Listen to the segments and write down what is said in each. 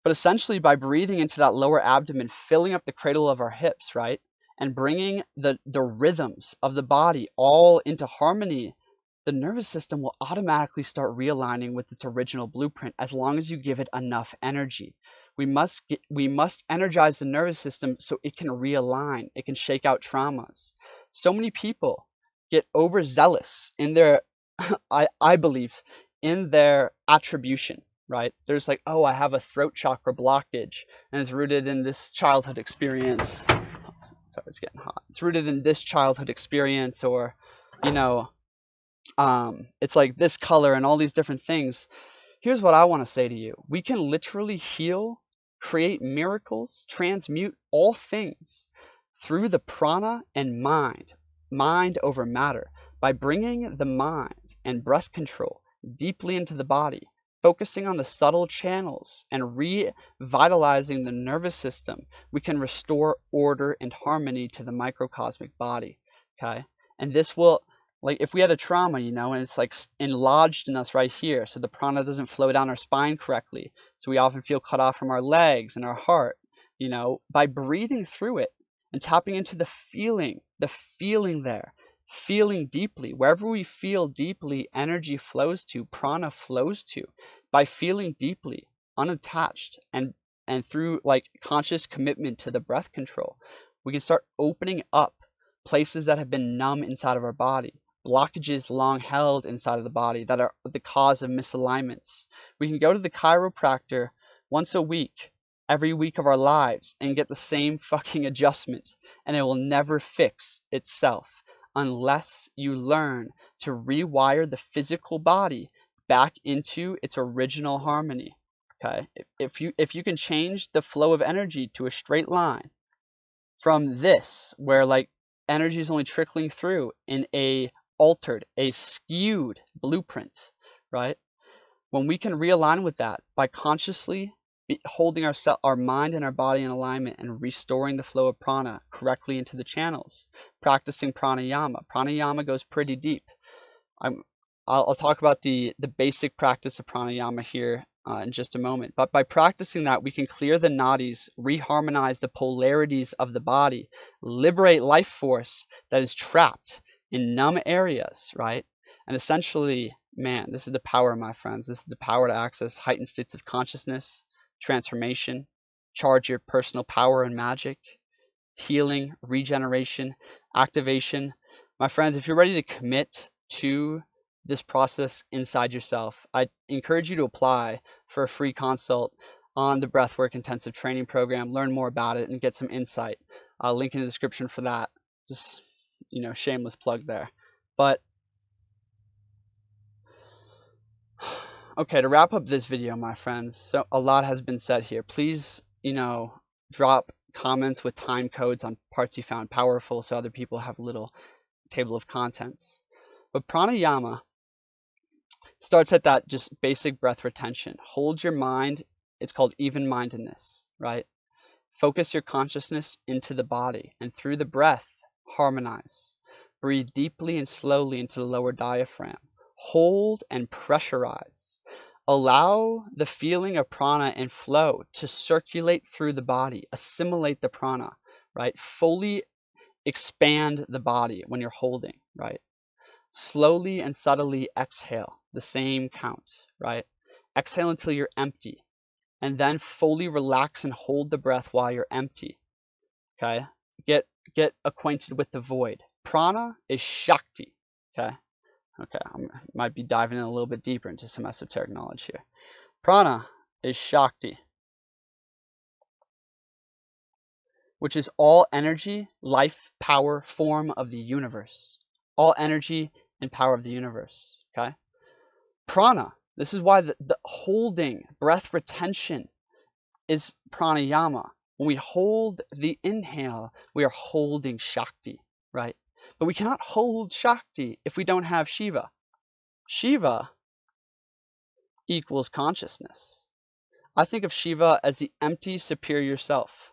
But essentially, by breathing into that lower abdomen, filling up the cradle of our hips, right? And bringing the rhythms of the body all into harmony, the nervous system will automatically start realigning with its original blueprint as long as you give it enough energy. We must energize the nervous system so it can realign, it can shake out traumas. So many people get overzealous in their I believe in their attribution, right? There's like, oh, I have a throat chakra blockage and it's rooted in this childhood experience. Sorry, it's getting hot. It's rooted in this childhood experience, or you know, it's like this color and all these different things. Here's what I want to say to you. We can literally heal, create miracles, transmute all things through the prana and mind over matter, by bringing the mind and breath control deeply into the body, focusing on the subtle channels and revitalizing the nervous system. We can restore order and harmony to the microcosmic body. Okay, and this will, like, if we had a trauma, and it's like lodged in us right here, so the prana doesn't flow down our spine correctly, so we often feel cut off from our legs and our heart, by breathing through it and tapping into the feeling there, feeling deeply. Wherever we feel deeply, energy flows to, prana flows to. By feeling deeply, unattached, and through like conscious commitment to the breath control, we can start opening up places that have been numb inside of our body, blockages long held inside of the body that are the cause of misalignments. We can go to the chiropractor once a week, every week of our lives, and get the same fucking adjustment, and it will never fix itself unless you learn to rewire the physical body back into its original harmony. Okay, if you can change the flow of energy to a straight line from this, where like energy is only trickling through in a altered, a skewed blueprint, right? When we can realign with that by consciously holding our mind and our body in alignment and restoring the flow of prana correctly into the channels, practicing pranayama. Pranayama goes pretty deep. I'll talk about the basic practice of pranayama here in just a moment. But by practicing that, we can clear the nadis, reharmonize the polarities of the body, liberate life force that is trapped in numb areas, right? And essentially, man, this is the power, my friends. This is the power to access heightened states of consciousness, transformation, charge your personal power and magic, healing, regeneration, activation. My friends, if you're ready to commit to this process inside yourself, I encourage you to apply for a free consult on the Breathwork Intensive Training Program. Learn more about it and get some insight. Link in the description for that. Just, shameless plug there. But okay, to wrap up this video, my friends, so a lot has been said here. Please, drop comments with time codes on parts you found powerful so other people have a little table of contents. But pranayama starts at that just basic breath retention. Hold your mind. It's called even-mindedness, right? Focus your consciousness into the body, and through the breath, harmonize. Breathe deeply and slowly into the lower diaphragm. Hold and pressurize. Allow the feeling of prana and flow to circulate through the body. Assimilate the prana, right? Fully expand the body when you're holding, right? Slowly and subtly exhale, the same count, right? Exhale until you're empty, and then fully relax and hold the breath while you're empty. Okay? Get acquainted with the void. Prana is Shakti. Okay? Okay, I might be diving in a little bit deeper into some esoteric knowledge here. Prana is Shakti, which is all energy, life, power, form of the universe. All energy and power of the universe. Okay? Prana, this is why the holding, breath retention is pranayama. When we hold the inhale, we are holding Shakti, right? But we cannot hold Shakti if we don't have Shiva. Shiva equals consciousness. I think of Shiva as the empty superior self.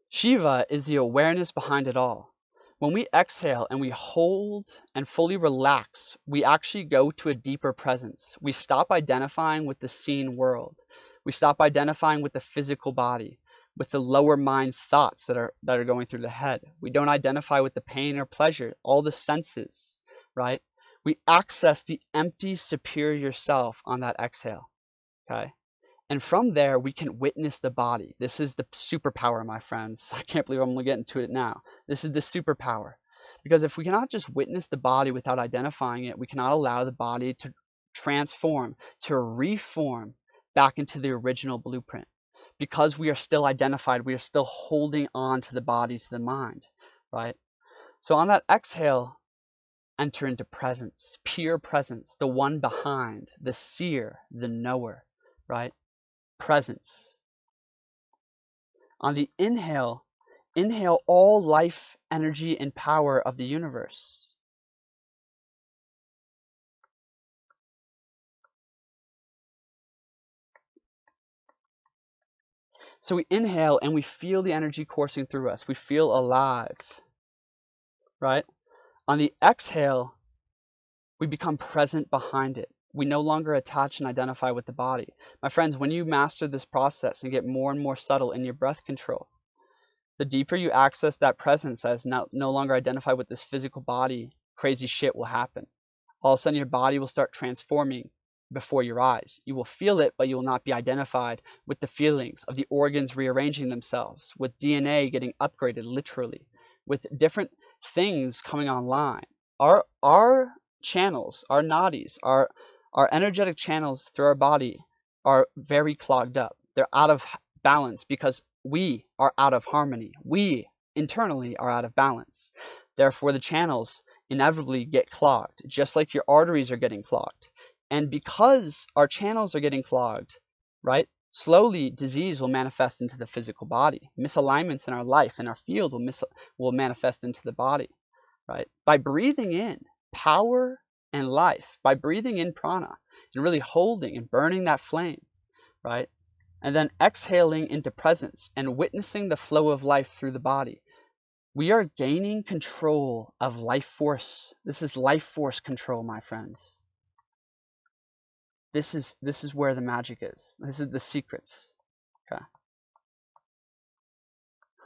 Shiva is the awareness behind it all. When we exhale and we hold and fully relax, we actually go to a deeper presence. We stop identifying with the seen world. We stop identifying with the physical body, with the lower mind thoughts that are going through the head. We don't identify with the pain or pleasure, all the senses, right? We access the empty superior self on that exhale, okay? And from there, we can witness the body. This is the superpower, my friends. I can't believe I'm going to get into it now. This is the superpower. Because if we cannot just witness the body without identifying it, we cannot allow the body to transform, to reform back into the original blueprint. Because we are still identified, we are still holding on to the body, to the mind, right? So on that exhale, enter into presence, pure presence, the one behind, the seer, the knower, right? Presence. On the inhale, inhale all life, energy, and power of the universe. So we inhale and we feel the energy coursing through us. We feel alive, right? On the exhale, we become present behind it. We no longer attach and identify with the body. My friends, when you master this process and get more and more subtle in your breath control, the deeper you access that presence as no longer identify with this physical body, crazy shit will happen. All of a sudden your body will start transforming before your eyes. You will feel it, but you will not be identified with the feelings of the organs rearranging themselves, with DNA getting upgraded literally, with different things coming online. Our channels, our nadis, our energetic channels through our body are very clogged up. They're out of balance because we are out of harmony. We internally are out of balance. Therefore, the channels inevitably get clogged, just like your arteries are getting clogged. And because our channels are getting clogged, right, slowly disease will manifest into the physical body. Misalignments in our life and our field will manifest into the body, right? By breathing in power and life, by breathing in prana and really holding and burning that flame, right? And then exhaling into presence and witnessing the flow of life through the body, we are gaining control of life force. This is life force control, my friends. This is where the magic is. This is the secrets. Okay.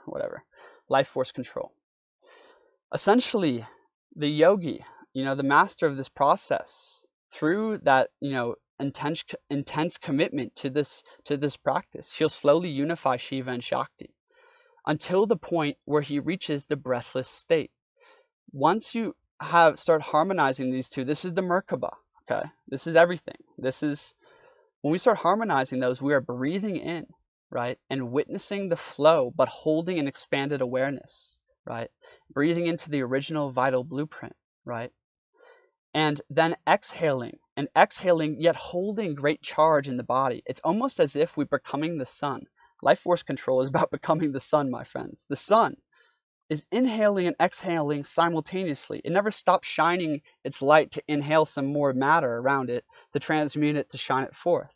Whatever. Life force control. Essentially, the yogi, the master of this process, through that, intense commitment to this practice, he'll slowly unify Shiva and Shakti until the point where he reaches the breathless state. Once you start harmonizing these two, this is the Merkaba, okay? This is everything. This is when we start harmonizing those, we are breathing in, right? And witnessing the flow, but holding an expanded awareness, right? Breathing into the original vital blueprint, right? And then exhaling, yet holding great charge in the body. It's almost as if we're becoming the sun. Life force control is about becoming the sun, my friends. The sun is inhaling and exhaling simultaneously. It never stops shining its light to inhale some more matter around it, to transmute it, to shine it forth.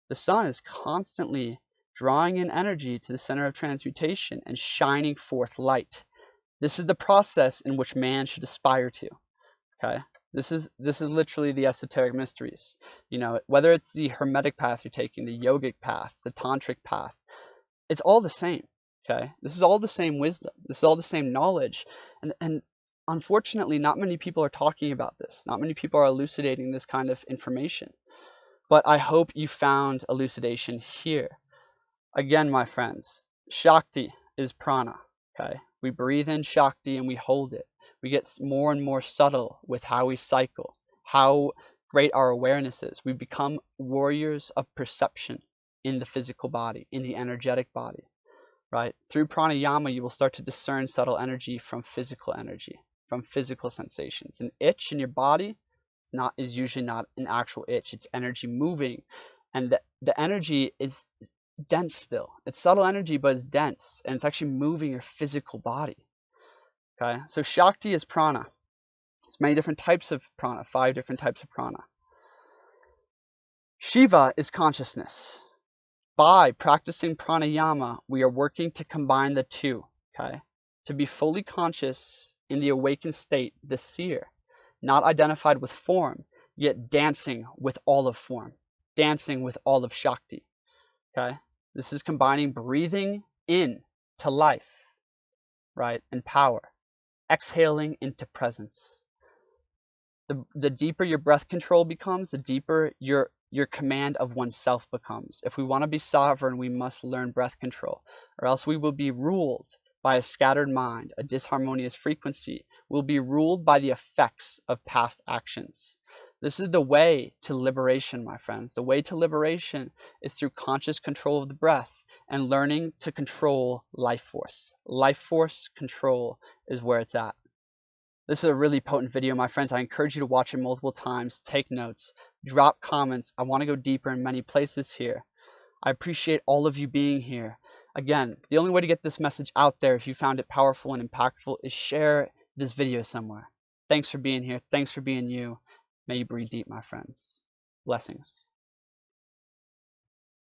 The sun is constantly drawing in energy to the center of transmutation and shining forth light. This is the process in which man should aspire to. Okay? This is literally the esoteric mysteries. Whether it's the hermetic path you're taking, the yogic path, the tantric path, it's all the same. Okay? This is all the same wisdom. This is all the same knowledge. And unfortunately, not many people are talking about this. Not many people are elucidating this kind of information. But I hope you found elucidation here. Again, my friends, Shakti is prana. Okay? We breathe in Shakti and we hold it. We get more and more subtle with how we cycle, how great our awareness is. We become warriors of perception in the physical body, in the energetic body, right? Through pranayama, you will start to discern subtle energy from physical energy, from physical sensations. An itch in your body is usually not an actual itch. It's energy moving, and the energy is dense still. It's subtle energy, but it's dense, and it's actually moving your physical body. Okay, so Shakti is prana. There's many different types of prana, 5 different types of prana. Shiva is consciousness. By practicing pranayama, we are working to combine the two, okay? To be fully conscious in the awakened state, the seer, not identified with form, yet dancing with all of form, dancing with all of Shakti. Okay? This is combining breathing in to life, right, and power, exhaling into presence. The deeper your breath control becomes, the deeper your command of oneself becomes. If we want to be sovereign, we must learn breath control, or else we will be ruled by a scattered mind, a disharmonious frequency. We'll be ruled by the effects of past actions. This is the way to liberation, my friends. The way to liberation is through conscious control of the breath and learning to control life force. Life force control is where it's at. This is a really potent video, my friends. I encourage you to watch it multiple times, take notes, drop comments. I want to go deeper in many places here. I appreciate all of you being here. Again, the only way to get this message out there, if you found it powerful and impactful, is share this video somewhere. Thanks for being here. Thanks for being you. May you breathe deep, my friends. Blessings.